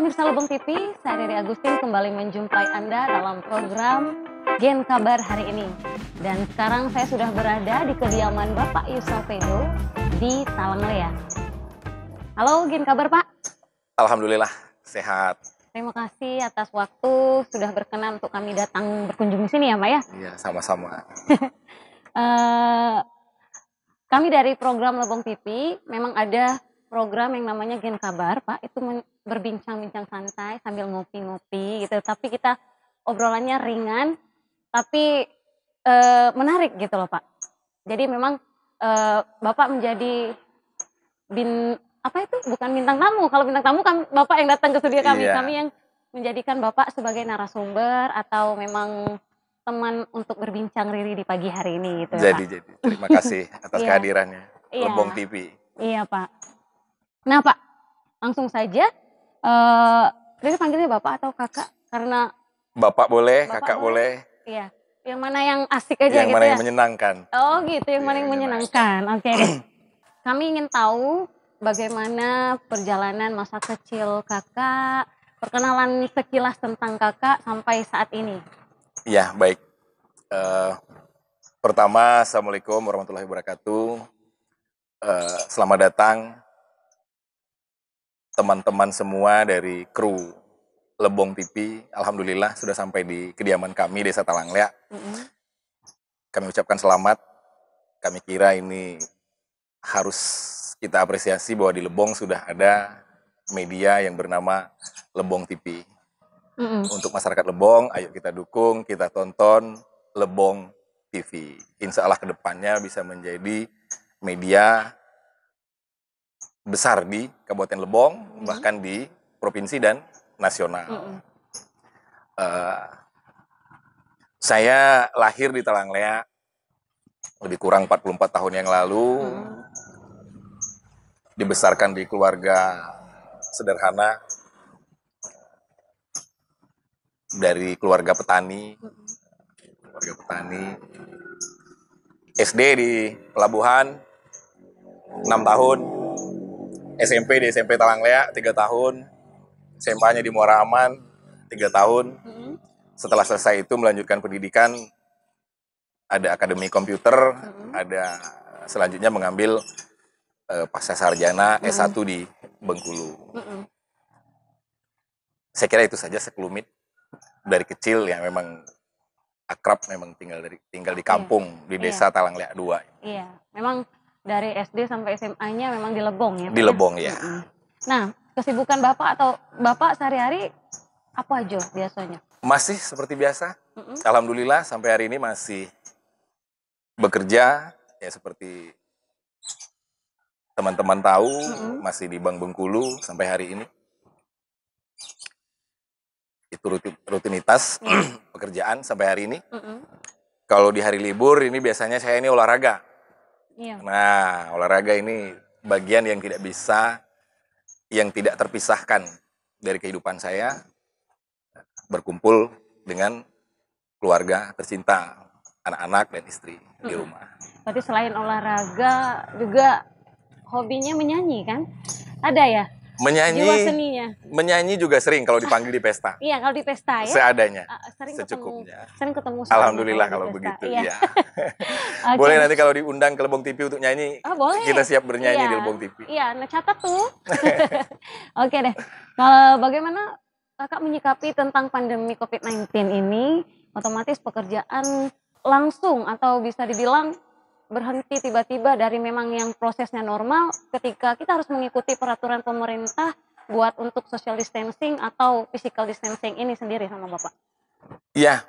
pemirsa Lebong TV, saya Riri Agustin kembali menjumpai Anda dalam program Gen Kabar hari ini. Dan sekarang saya sudah berada di kediaman Bapak Yusalpedo di Talanglea. Halo Gen Kabar Pak. Alhamdulillah, sehat. Terima kasih atas waktu sudah berkenan untuk kami datang berkunjung di sini ya Pak ya. Iya, sama-sama. Kami dari program Lebong TV memang ada program yang namanya Gen Kabar Pak, itu berbincang-bincang santai sambil ngopi-ngopi gitu, tapi kita obrolannya ringan tapi menarik gitu loh Pak. Jadi memang Bapak menjadi bukan bintang tamu, kalau bintang tamu kan Bapak yang datang ke studio kami, Iya. kami yang menjadikan Bapak sebagai narasumber atau memang teman untuk berbincang Riri di pagi hari ini gitu ya Pak. Jadi, terima kasih atas Iya. kehadirannya. Iya. Lebong TV. Iya Pak. Nah Pak, langsung saja, Riri panggilnya Bapak atau Kakak? Karena Bapak boleh, Bapak kakak boleh. iya, yang mana yang asik aja Yang gitu mana ya? yang menyenangkan. Oh gitu, yang mana Yang yang menyenangkan. Oke deh. Kami ingin tahu bagaimana perjalanan masa kecil Kakak, perkenalan sekilas tentang Kakak sampai saat ini. Iya, baik. Pertama, Assalamualaikum warahmatullahi wabarakatuh. Selamat datang teman-teman semua dari kru Lebong TV. Alhamdulillah sudah sampai di kediaman kami, Desa Talanglea. Kami ucapkan selamat. Kami kira ini harus kita apresiasi bahwa di Lebong sudah ada media yang bernama Lebong TV. Untuk masyarakat Lebong, ayo kita dukung, kita tonton Lebong TV. Insya Allah kedepannya bisa menjadi media besar di Kabupaten Lebong, bahkan di provinsi dan nasional. Saya lahir di Talanglea lebih kurang 44 tahun yang lalu. Dibesarkan di keluarga sederhana, dari keluarga petani. SD di Pelabuhan 6 tahun, SMP di SMP Talanglea 3 tahun, SMA-nya di Muara Aman 3 tahun. Setelah selesai itu melanjutkan pendidikan, ada akademi komputer, ada selanjutnya mengambil pasca sarjana S1 di Bengkulu. Saya kira itu saja sekelumit. Dari kecil ya memang akrab, memang tinggal di kampung, di desa Talanglea 2. Iya, memang dari SD sampai SMA-nya memang di Lebong ya Pak? Di Lebong ya. Nah, kesibukan Bapak atau Bapak sehari-hari apa aja biasanya? Masih seperti biasa. Alhamdulillah sampai hari ini masih bekerja ya, seperti teman-teman tahu, masih di Bank Bengkulu sampai hari ini. Itu rutinitas pekerjaan sampai hari ini. Kalau di hari libur ini biasanya saya ini olahraga. Iya. Nah, olahraga ini bagian yang tidak terpisahkan dari kehidupan saya, berkumpul dengan keluarga tercinta, anak-anak dan istri di rumah. Berarti selain olahraga juga hobinya menyanyi kan? Ada ya? Jiwa seninya. Menyanyi juga sering kalau dipanggil di pesta. Iya, kalau di pesta ya. Seadanya, Secukupnya. Sering ketemu. Alhamdulillah kalau begitu. Iya. Okay. Boleh nanti kalau diundang ke Lebong TV untuk nyanyi, boleh. Kita siap bernyanyi di Lebong TV. Iya, catat tuh. Oke deh. Kalau bagaimana Kakak menyikapi tentang pandemi COVID-19 ini, otomatis pekerjaan langsung atau bisa dibilang berhenti tiba-tiba dari memang yang prosesnya normal ketika kita harus mengikuti peraturan pemerintah buat untuk social distancing atau physical distancing ini sendiri sama Bapak? Iya,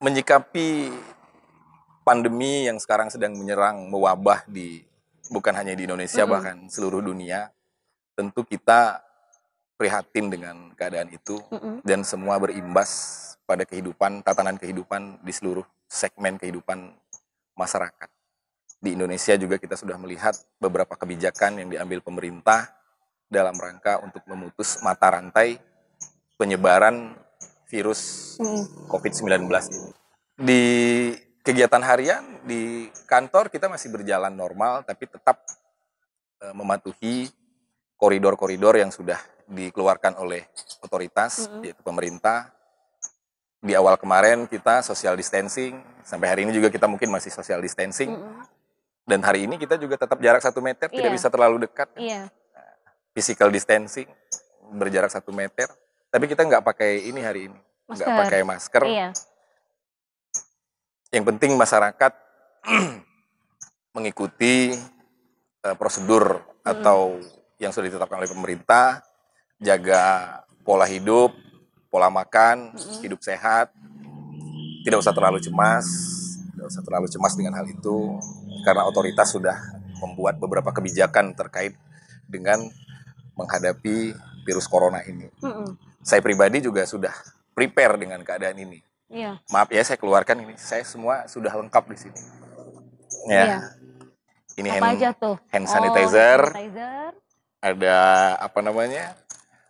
menyikapi pandemi yang sekarang sedang menyerang, mewabah bukan hanya di Indonesia, bahkan seluruh dunia, tentu kita prihatin dengan keadaan itu, dan semua berimbas pada tatanan kehidupan di seluruh segmen kehidupan masyarakat. Di Indonesia juga kita sudah melihat beberapa kebijakan yang diambil pemerintah dalam rangka untuk memutus mata rantai penyebaran virus COVID-19 ini. Di kegiatan harian di kantor kita masih berjalan normal, tapi tetap mematuhi koridor-koridor yang sudah dikeluarkan oleh otoritas, yaitu pemerintah. Di awal kemarin kita social distancing, sampai hari ini juga kita mungkin masih social distancing. Dan hari ini kita juga tetap jarak 1 meter, tidak bisa terlalu dekat. Physical distancing, berjarak 1 meter. Tapi kita nggak pakai ini hari ini, nggak pakai masker. Yang penting masyarakat mengikuti prosedur atau yang sudah ditetapkan oleh pemerintah, jaga pola hidup, pola makan, hidup sehat, tidak usah terlalu cemas dengan hal itu, karena otoritas sudah membuat beberapa kebijakan terkait dengan menghadapi virus corona ini. Saya pribadi juga sudah prepare dengan keadaan ini. Maaf ya, saya keluarkan ini, saya semua sudah lengkap di sini. Ini hand sanitizer, ada apa namanya,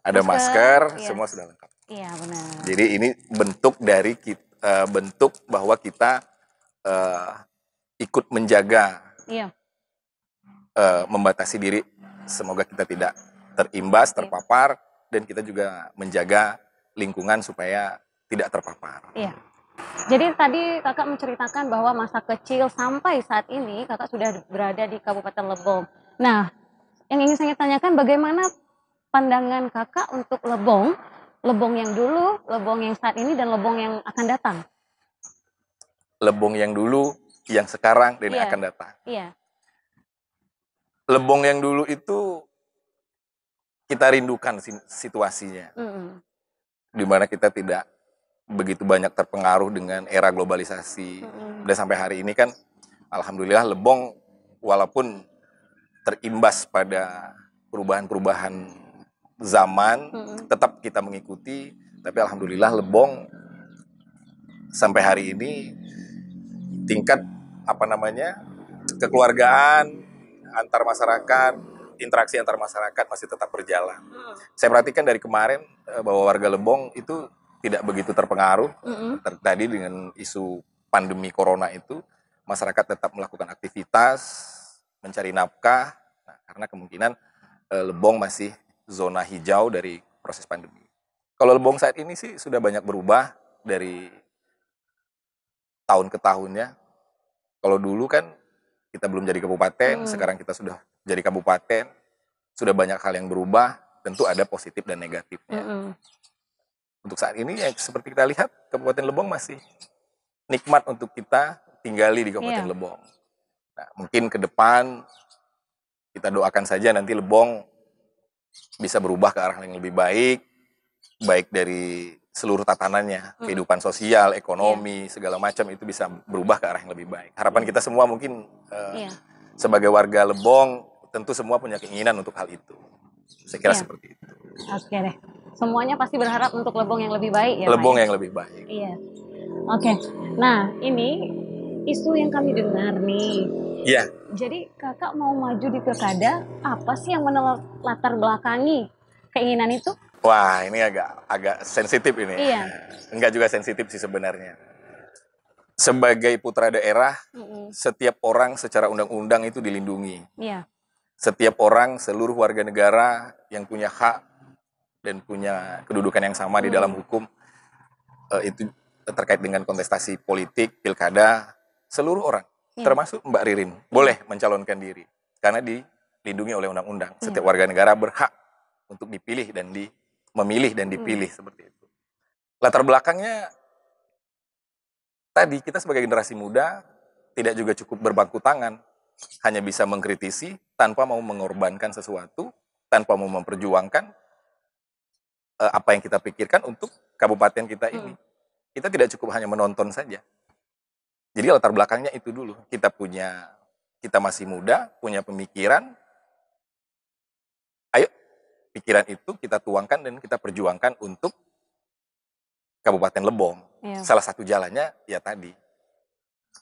ada masker, semua sudah lengkap. Iya, benar. Jadi ini bentuk dari bentuk bahwa kita ikut menjaga, membatasi diri, semoga kita tidak terimbas, terpapar, dan kita juga menjaga lingkungan supaya tidak terpapar. Iya. Jadi tadi kakak menceritakan bahwa masa kecil sampai saat ini kakak sudah berada di Kabupaten Lebong. Nah, yang ingin saya tanyakan bagaimana pandangan kakak untuk Lebong yang dulu, Lebong yang saat ini, dan Lebong yang akan datang? Lebong yang dulu, yang sekarang, dan yang akan datang. Lebong yang dulu itu kita rindukan situasinya. Di mana kita tidak begitu banyak terpengaruh dengan era globalisasi. Dan sampai hari ini kan, alhamdulillah Lebong walaupun terimbas pada perubahan-perubahan zaman, tetap kita mengikuti, tapi alhamdulillah Lebong sampai hari ini tingkat kekeluargaan antar masyarakat, interaksi antar masyarakat masih tetap berjalan. Saya perhatikan dari kemarin bahwa warga Lebong itu tidak begitu terpengaruh tadi dengan isu pandemi corona itu, masyarakat tetap melakukan aktivitas, mencari nafkah, karena kemungkinan Lebong masih zona hijau dari proses pandemi. Kalau Lebong saat ini sih sudah banyak berubah dari tahun ke tahunnya. Kalau dulu kan kita belum jadi kabupaten, sekarang kita sudah jadi kabupaten, sudah banyak hal yang berubah, tentu ada positif dan negatifnya. Untuk saat ini ya seperti kita lihat, Kabupaten Lebong masih nikmat untuk kita tinggali di Kabupaten Lebong. Nah, mungkin ke depan kita doakan saja nanti Lebong bisa berubah ke arah yang lebih baik, baik dari seluruh tatanannya, kehidupan sosial, ekonomi, segala macam itu bisa berubah ke arah yang lebih baik. Harapan kita semua mungkin sebagai warga Lebong, tentu semua punya keinginan untuk hal itu. Saya kira seperti itu. Oke deh. Semuanya pasti berharap untuk Lebong yang lebih baik ya, Lebong Pak? yang lebih baik. Iya. Oke. Nah, ini isu yang kami dengar nih. Iya. Jadi kakak mau maju di pilkada, apa sih yang latar belakangi keinginan itu? Wah, ini agak sensitif ini. Iya. Enggak juga sensitif sih sebenarnya. Sebagai putra daerah, setiap orang secara undang-undang itu dilindungi. Iya. Setiap orang, seluruh warga negara yang punya hak dan punya kedudukan yang sama di dalam hukum, itu terkait dengan kontestasi politik, pilkada, seluruh orang, termasuk Mbak Ririn, boleh mencalonkan diri. Karena dilindungi oleh undang-undang. Setiap warga negara berhak untuk dipilih dan memilih dan dipilih seperti itu. Latar belakangnya, tadi kita sebagai generasi muda tidak juga cukup berbangku tangan, hanya bisa mengkritisi tanpa mau mengorbankan sesuatu, tanpa mau memperjuangkan apa yang kita pikirkan untuk kabupaten kita ini. Kita tidak cukup hanya menonton saja. Jadi latar belakangnya itu dulu. Kita masih muda, punya pemikiran. Ayo, pikiran itu kita tuangkan dan kita perjuangkan untuk Kabupaten Lebong. Salah satu jalannya ya tadi,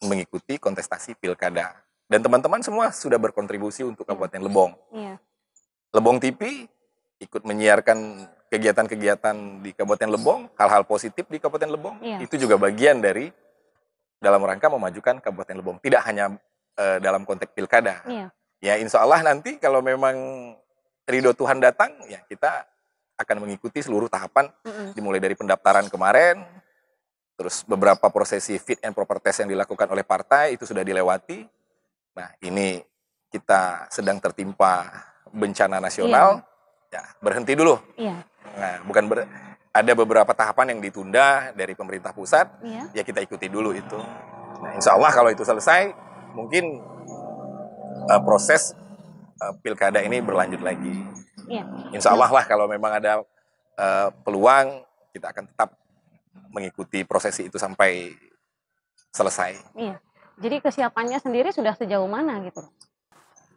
mengikuti kontestasi pilkada. Dan teman-teman semua sudah berkontribusi untuk Kabupaten Lebong. Lebong TV ikut menyiarkan kegiatan-kegiatan di Kabupaten Lebong, hal-hal positif di Kabupaten Lebong, itu juga bagian dari dalam rangka memajukan Kabupaten Lebong. Tidak hanya dalam konteks pilkada. Ya insya Allah nanti kalau memang ridho Tuhan datang, ya kita akan mengikuti seluruh tahapan, Mm-mm. dimulai dari pendaftaran kemarin, terus beberapa prosesi fit and proper test yang dilakukan oleh partai itu sudah dilewati. Nah, ini kita sedang tertimpa bencana nasional, ya berhenti dulu. Iya. Nah, ada beberapa tahapan yang ditunda dari pemerintah pusat, Iya. ya kita ikuti dulu itu. Nah, insya Allah kalau itu selesai, mungkin proses pilkada ini berlanjut lagi. Iya. Insya Allah lah kalau memang ada peluang, kita akan tetap mengikuti prosesi itu sampai selesai. Iya. Jadi kesiapannya sendiri sudah sejauh mana gitu?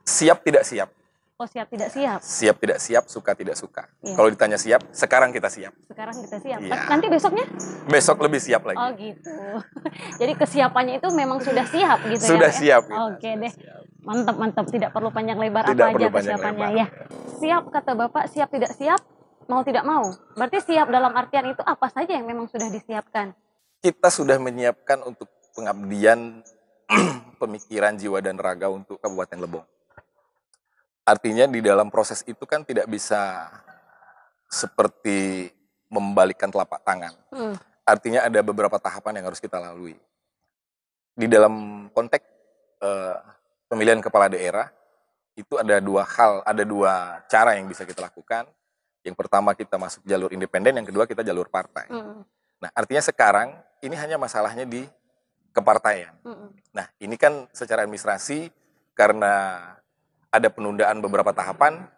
Siap tidak siap? Oh, siap tidak siap? Siap tidak siap, suka tidak suka. Iya. Kalau ditanya siap, sekarang kita siap. Sekarang kita siap. Iya. Nanti besoknya? Besok lebih siap lagi. Oh gitu. Jadi kesiapannya itu memang sudah siap gitu Sudah ya? siap. Oke deh. Mantap. Tidak perlu panjang lebar Tidak apa perlu aja panjang kesiapannya lebar. ya. Siap kata Bapak, siap tidak siap, mau tidak mau. Berarti siap dalam artian itu apa saja yang memang sudah disiapkan? Kita sudah menyiapkan untuk pengabdian pemikiran, jiwa, dan raga untuk Kabupaten Lebong. Artinya di dalam proses itu kan tidak bisa seperti membalikkan telapak tangan. Artinya ada beberapa tahapan yang harus kita lalui. Di dalam konteks pemilihan kepala daerah, itu ada dua cara yang bisa kita lakukan. Yang pertama kita masuk jalur independen, yang kedua kita jalur partai. Nah, artinya sekarang ini hanya masalahnya di kepartaian. Nah, ini kan secara administrasi karena ada penundaan beberapa tahapan,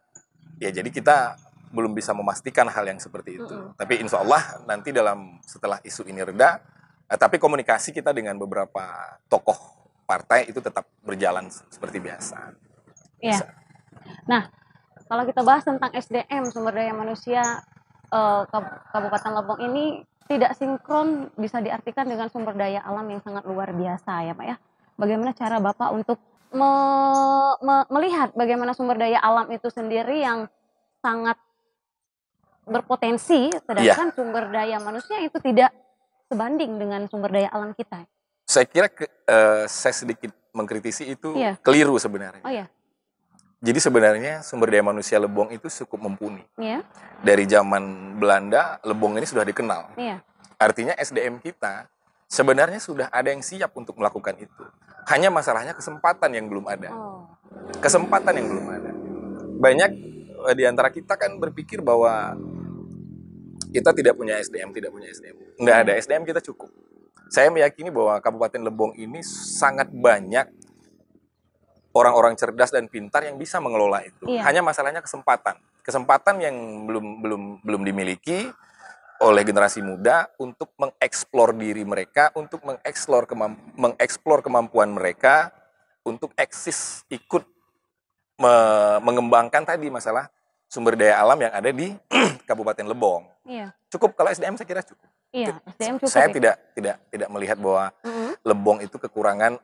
ya jadi kita belum bisa memastikan hal yang seperti itu. Tapi insya Allah nanti setelah isu ini reda, tapi komunikasi kita dengan beberapa tokoh partai itu tetap berjalan seperti biasa. Iya. Nah, kalau kita bahas tentang SDM, sumber daya manusia Kabupaten Lebong ini tidak sinkron, bisa diartikan dengan sumber daya alam yang sangat luar biasa ya Pak ya. Bagaimana cara Bapak untuk melihat bagaimana sumber daya alam itu sendiri yang sangat berpotensi, sedangkan sumber daya manusia itu tidak sebanding dengan sumber daya alam kita? Saya kira saya sedikit mengkritisi itu keliru sebenarnya. Oh iya. Jadi sebenarnya sumber daya manusia Lebong itu cukup mumpuni. Iya. Dari zaman Belanda, Lebong ini sudah dikenal. Iya. Artinya SDM kita sebenarnya sudah ada yang siap untuk melakukan itu. Hanya masalahnya kesempatan yang belum ada. Kesempatan yang belum ada. Banyak di antara kita kan berpikir bahwa kita tidak punya SDM. Nggak ada SDM, kita cukup. Saya meyakini bahwa Kabupaten Lebong ini sangat banyak orang-orang cerdas dan pintar yang bisa mengelola itu. Hanya masalahnya kesempatan. Kesempatan yang belum dimiliki oleh generasi muda untuk mengeksplor diri mereka, untuk mengeksplor kemampuan mereka, untuk eksis, ikut mengembangkan tadi masalah sumber daya alam yang ada di Kabupaten Lebong. Cukup kalau SDM saya kira cukup. SDM cukup. Saya tidak melihat bahwa Lebong itu kekurangan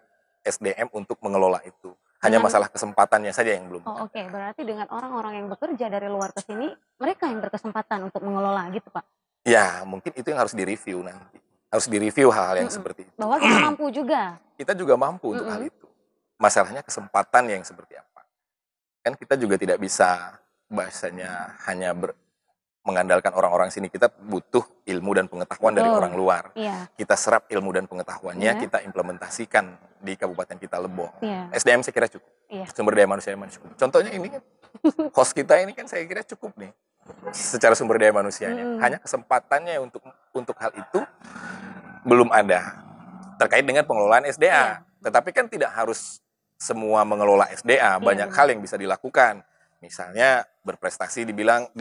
SDM untuk mengelola itu. Hanya masalah kesempatannya saja yang belum. Oke. Berarti dengan orang-orang yang bekerja dari luar ke sini, mereka yang berkesempatan untuk mengelola gitu Pak? Ya, mungkin itu yang harus direview nanti. Harus direview hal-hal yang seperti itu. Bahwa kita mampu juga. Kita juga mampu untuk hal itu. Masalahnya kesempatan yang seperti apa. Kan kita juga tidak bisa bahasanya hanya mengandalkan orang-orang sini. Kita butuh ilmu dan pengetahuan dari orang luar. Kita serap ilmu dan pengetahuannya, kita implementasikan di Kabupaten kita Lebong. SDM saya kira cukup. Sumber daya manusia cukup. Contohnya ini kan, host kita ini kan saya kira cukup nih. Secara sumber daya manusianya. Hanya kesempatannya untuk hal itu belum ada. Terkait dengan pengelolaan SDA. Tetapi kan tidak harus semua mengelola SDA. Banyak hal yang bisa dilakukan. Misalnya berprestasi di bidang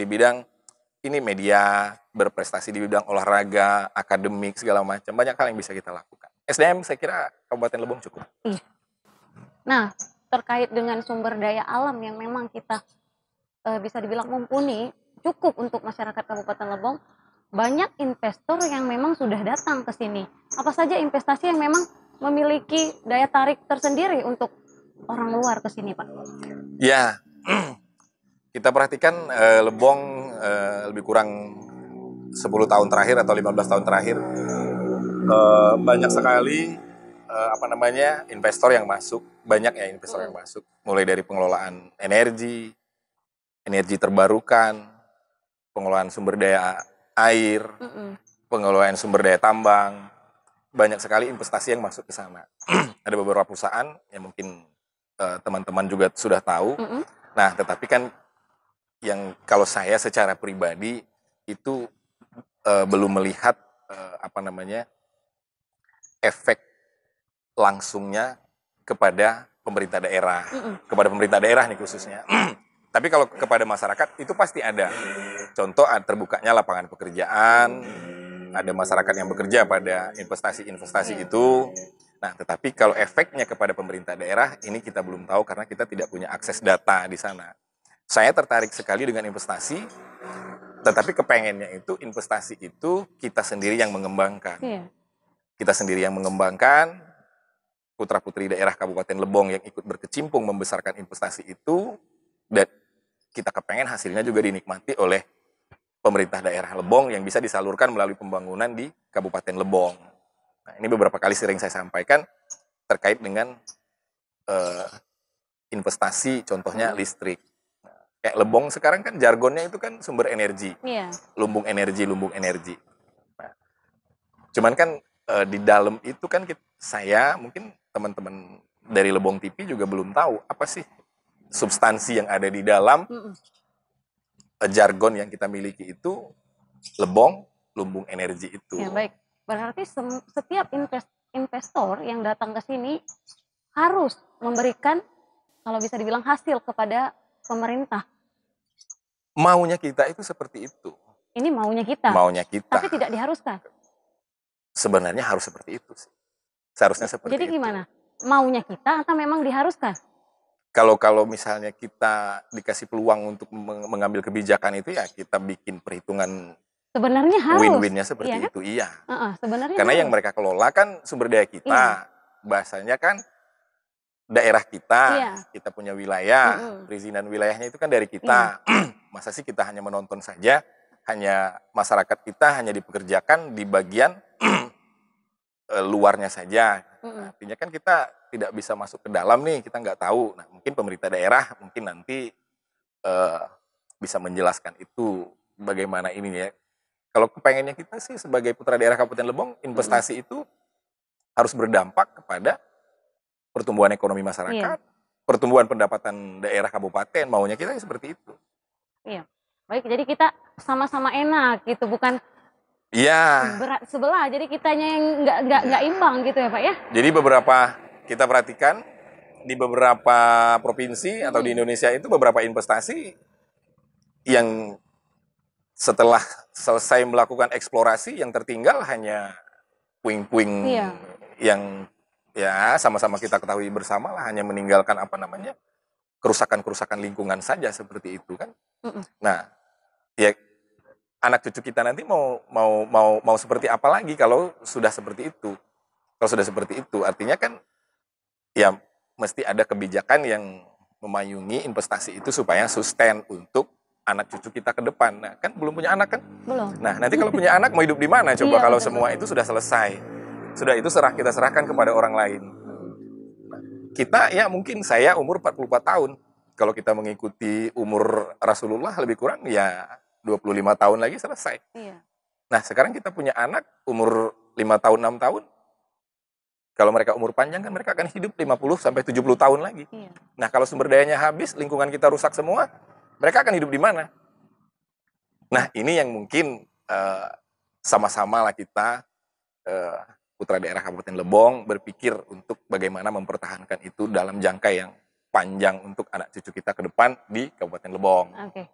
ini media, berprestasi di bidang olahraga, akademik, segala macam. Banyak hal yang bisa kita lakukan. SDM saya kira Kabupaten Lebong cukup. Nah, terkait dengan sumber daya alam yang memang kita bisa dibilang mumpuni, cukup untuk masyarakat Kabupaten Lebong, banyak investor yang memang sudah datang ke sini. Apa saja investasi yang memang memiliki daya tarik tersendiri untuk orang luar ke sini, Pak? Ya, kita perhatikan Lebong lebih kurang 10 tahun terakhir atau 15 tahun terakhir, banyak sekali investor yang masuk. Banyak ya investor yang masuk, mulai dari pengelolaan energi terbarukan, pengelolaan sumber daya air, pengelolaan sumber daya tambang, banyak sekali investasi yang masuk ke sana. Ada beberapa perusahaan yang mungkin teman-teman juga sudah tahu. Nah, tetapi kan yang kalau saya secara pribadi itu belum melihat efek langsungnya kepada pemerintah daerah, kepada pemerintah daerah nih khususnya. Tapi kalau kepada masyarakat itu pasti ada. Contoh terbukanya lapangan pekerjaan, ada masyarakat yang bekerja pada investasi-investasi itu. Nah, tetapi kalau efeknya kepada pemerintah daerah ini kita belum tahu karena kita tidak punya akses data di sana. Saya tertarik sekali dengan investasi, tetapi kepengennya itu investasi itu kita sendiri yang mengembangkan. Kita sendiri yang mengembangkan, putra-putri daerah Kabupaten Lebong yang ikut berkecimpung membesarkan investasi itu, dan kita kepengen hasilnya juga dinikmati oleh pemerintah daerah Lebong yang bisa disalurkan melalui pembangunan di Kabupaten Lebong. Nah, ini beberapa kali sering saya sampaikan terkait dengan investasi, contohnya listrik. Kayak Lebong sekarang kan jargonnya itu kan sumber energi, lumbung energi, lumbung energi. Nah, cuman kan di dalam itu kan saya mungkin teman-teman dari Lebong TV juga belum tahu apa sih substansi yang ada di dalam jargon yang kita miliki itu Lebong lumbung energi itu. Ya, baik. Berarti setiap investor yang datang ke sini harus memberikan, kalau bisa dibilang, hasil kepada pemerintah. Maunya kita itu seperti itu. Ini maunya kita. Maunya kita. Tapi tidak diharuskan. Sebenarnya harus seperti itu sih. Seharusnya seperti Jadi itu. Jadi gimana? Maunya kita atau memang diharuskan? Kalau misalnya kita dikasih peluang untuk mengambil kebijakan itu ya kita bikin perhitungan sebenarnya harus win-winnya seperti itu, iya. Sebenarnya karena harus. Yang mereka kelola kan sumber daya kita, bahasanya kan daerah kita, kita punya wilayah, perizinan wilayahnya itu kan dari kita. Masa sih kita hanya menonton saja, hanya masyarakat kita hanya dipekerjakan di bagian luarnya saja. Artinya kan kita tidak bisa masuk ke dalam nih, kita nggak tahu. Nah, mungkin pemerintah daerah mungkin nanti bisa menjelaskan itu bagaimana ini ya. Kalau kepengennya kita sih sebagai putra daerah Kabupaten Lebong, investasi itu harus berdampak kepada pertumbuhan ekonomi masyarakat, pertumbuhan pendapatan daerah kabupaten, maunya kita seperti itu. Iya, baik. Jadi kita sama-sama enak gitu, bukan berat sebelah. Jadi kitanya yang nggak imbang gitu ya Pak ya. Jadi kita perhatikan di beberapa provinsi atau di Indonesia itu beberapa investasi yang setelah selesai melakukan eksplorasi yang tertinggal hanya puing-puing yang ya sama-sama kita ketahui bersama lah, hanya meninggalkan kerusakan-kerusakan lingkungan saja seperti itu kan. Nah, ya anak cucu kita nanti mau seperti apa lagi kalau sudah seperti itu. Kalau sudah seperti itu artinya kan ya mesti ada kebijakan yang memayungi investasi itu supaya sustain untuk anak cucu kita ke depan. Nah, kan belum punya anak kan? Belum. Nah, nanti kalau punya anak mau hidup di mana coba kalau semua itu sudah selesai. Sudah itu kita serahkan kepada orang lain. Nah, kita ya mungkin saya umur 44 tahun. Kalau kita mengikuti umur Rasulullah lebih kurang ya 25 tahun lagi selesai. Nah, sekarang kita punya anak umur 5 tahun, 6 tahun. Kalau mereka umur panjang kan mereka akan hidup 50 sampai 70 tahun lagi. Nah, kalau sumber dayanya habis, lingkungan kita rusak semua, mereka akan hidup di mana? Nah, ini yang mungkin sama-sama lah kita putra daerah Kabupaten Lebong berpikir untuk bagaimana mempertahankan itu dalam jangka yang panjang untuk anak cucu kita ke depan di Kabupaten Lebong. Oke.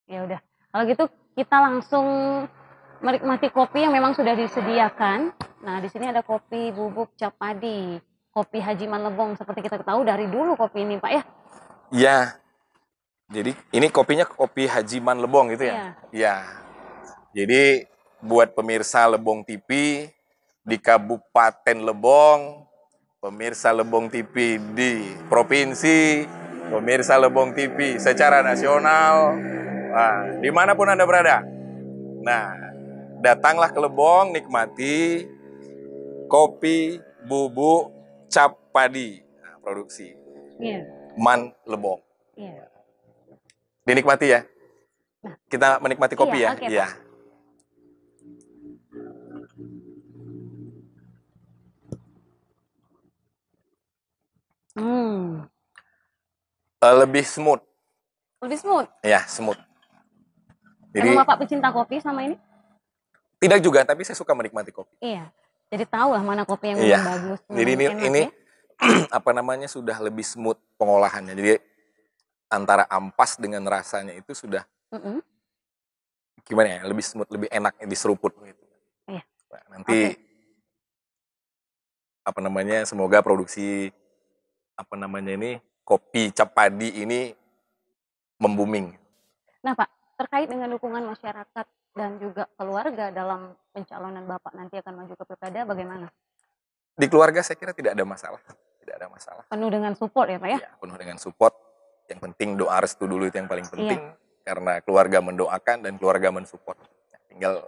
Ya udah. Kalau gitu kita langsung menikmati kopi yang memang sudah disediakan. Nah, di sini ada kopi bubuk cap padi, kopi Hajiman Lebong. Seperti kita tahu dari dulu kopi ini, Pak ya? Iya. Jadi ini kopinya kopi Hajiman Lebong gitu ya? Iya. Jadi buat pemirsa Lebong TV di Kabupaten Lebong, pemirsa Lebong TV di provinsi, pemirsa Lebong TV secara nasional, dimanapun Anda berada. Nah, datanglah ke Lebong, nikmati kopi bubuk cap padi, produksi Man Lebong. Dinikmati ya. Kita menikmati kopi Iya, ya. oke, Iya. Lebih smooth. Lebih smooth. Ya, smooth. Jadi Emang Bapak pecinta kopi sama ini? tidak juga, tapi saya suka menikmati kopi. Iya. Jadi tahu lah mana kopi yang Iya. memang bagus. Jadi memang enak ini ya. apa namanya sudah lebih smooth pengolahannya. Jadi antara ampas dengan rasanya itu sudah Mm-mm. gimana ya? Lebih smooth, lebih enak diseruput gitu. Iya. Nah, nanti apa namanya semoga produksi apa namanya ini kopi cap padi ini membooming. Nah Pak, terkait dengan dukungan masyarakat dan juga keluarga dalam pencalonan Bapak nanti akan maju ke pilkada bagaimana? Di keluarga saya kira tidak ada masalah. Tidak ada masalah. Penuh dengan support ya Pak ya? Ya, penuh dengan support. Yang penting doa restu dulu itu yang paling penting. Iya. Karena keluarga mendoakan dan keluarga mensupport. Tinggal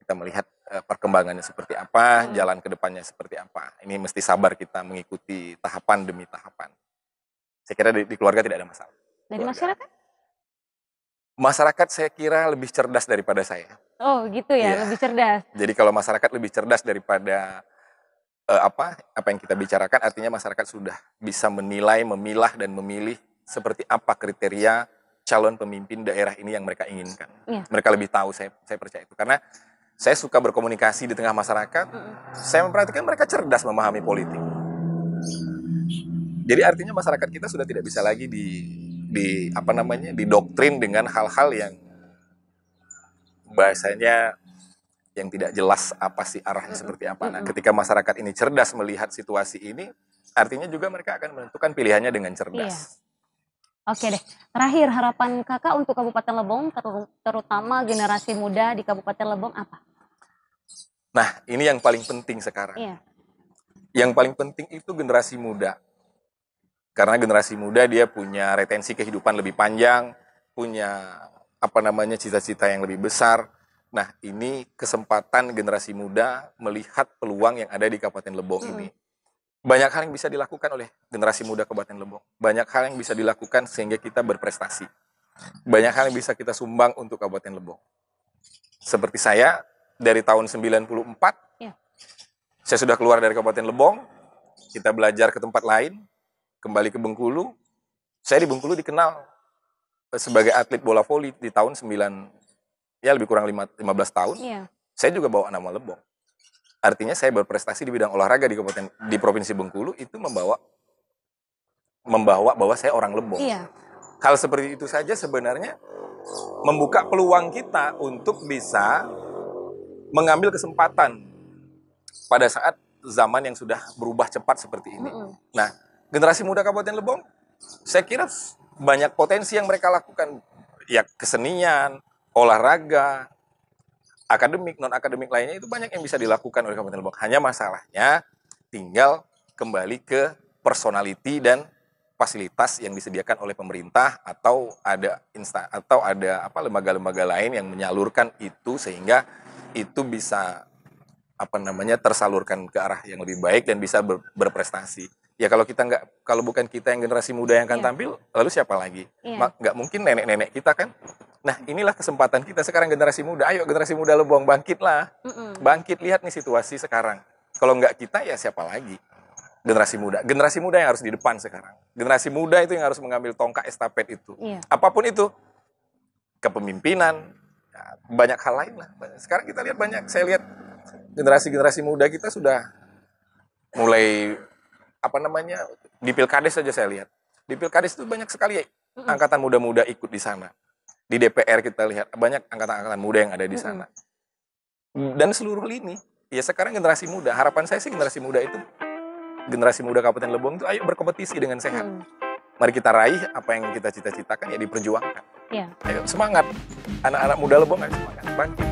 kita melihat perkembangannya seperti apa, jalan ke depannya seperti apa. Ini mesti sabar kita mengikuti tahapan demi tahapan. Saya kira di keluarga tidak ada masalah. Dari Keluarga. masyarakat? Masyarakat saya kira lebih cerdas daripada saya. Oh gitu ya, Iya. lebih cerdas. Jadi kalau masyarakat lebih cerdas daripada apa yang kita bicarakan, artinya masyarakat sudah bisa menilai, memilah dan memilih seperti apa kriteria calon pemimpin daerah ini yang mereka inginkan. Iya. Mereka lebih tahu, saya percaya itu. Karena saya suka berkomunikasi di tengah masyarakat, saya memperhatikan mereka cerdas memahami politik. Jadi artinya masyarakat kita sudah tidak bisa lagi didoktrin dengan hal-hal yang bahasanya yang tidak jelas apa sih arahnya seperti apa. Nah, ketika masyarakat ini cerdas melihat situasi ini, artinya juga mereka akan menentukan pilihannya dengan cerdas. Iya. Oke deh, terakhir harapan kakak untuk Kabupaten Lebong, terutama generasi muda di Kabupaten Lebong apa? Nah, ini yang paling penting sekarang. Iya. Yang paling penting itu generasi muda. Karena generasi muda dia punya retensi kehidupan lebih panjang, punya cita-cita yang lebih besar. Nah, ini kesempatan generasi muda melihat peluang yang ada di Kabupaten Lebong ini. Banyak hal yang bisa dilakukan oleh generasi muda Kabupaten Lebong. Banyak hal yang bisa dilakukan sehingga kita berprestasi. Banyak hal yang bisa kita sumbang untuk Kabupaten Lebong. Seperti saya, dari tahun 94, saya sudah keluar dari Kabupaten Lebong, kita belajar ke tempat lain, kembali ke Bengkulu. Saya di Bengkulu dikenal sebagai atlet bola voli di tahun lebih kurang 15 tahun. Iya. Saya juga bawa nama Lebong. Artinya saya berprestasi di bidang olahraga di Provinsi Bengkulu itu membawa bahwa saya orang Lebong. Iya. Hal seperti itu saja sebenarnya membuka peluang kita untuk bisa mengambil kesempatan pada saat zaman yang sudah berubah cepat seperti ini. Nah, generasi muda Kabupaten Lebong, saya kira banyak potensi yang mereka lakukan. Ya kesenian, olahraga, akademik, non-akademik lainnya itu banyak yang bisa dilakukan oleh Kabupaten Lebong. Hanya masalahnya tinggal kembali ke personality dan fasilitas yang disediakan oleh pemerintah atau ada lembaga-lembaga lain yang menyalurkan itu sehingga itu bisa tersalurkan ke arah yang lebih baik dan bisa berprestasi. Ya kalau bukan kita yang generasi muda yang akan tampil, lalu siapa lagi? Nggak mungkin nenek-nenek kita kan. Nah, inilah kesempatan kita sekarang generasi muda. Ayo generasi muda Lebong, bangkitlah. Bangkit, lihat nih situasi sekarang. Kalau nggak kita, ya siapa lagi? Generasi muda. Generasi muda yang harus di depan sekarang. Generasi muda itu yang harus mengambil tongkat estafet itu. Apapun itu. Kepemimpinan, ya, banyak hal lain lah. Sekarang kita lihat saya lihat generasi-generasi muda kita sudah mulai di Pilkades saja saya lihat. Di Pilkades itu banyak sekali angkatan muda-muda ikut di sana. Di DPR kita lihat banyak angkatan-angkatan muda yang ada di sana. Dan seluruh lini, ya sekarang generasi muda, harapan saya sih generasi muda Kabupaten Lebong itu ayo berkompetisi dengan sehat. Mari kita raih apa yang kita cita-citakan, ya diperjuangkan. Ayo semangat, anak-anak muda Lebong ayo semangat, bangkit.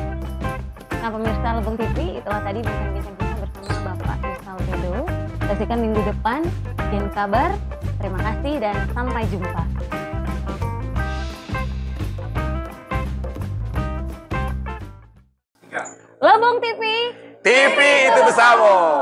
Nah pemirsa Lebong TV, itulah tadi bincang-bincang kita bersama Bapak Rizal Tedo. Saksikan minggu depan, Gen Kabar. Terima kasih dan sampai jumpa. Lebong TV. TV itu bersama.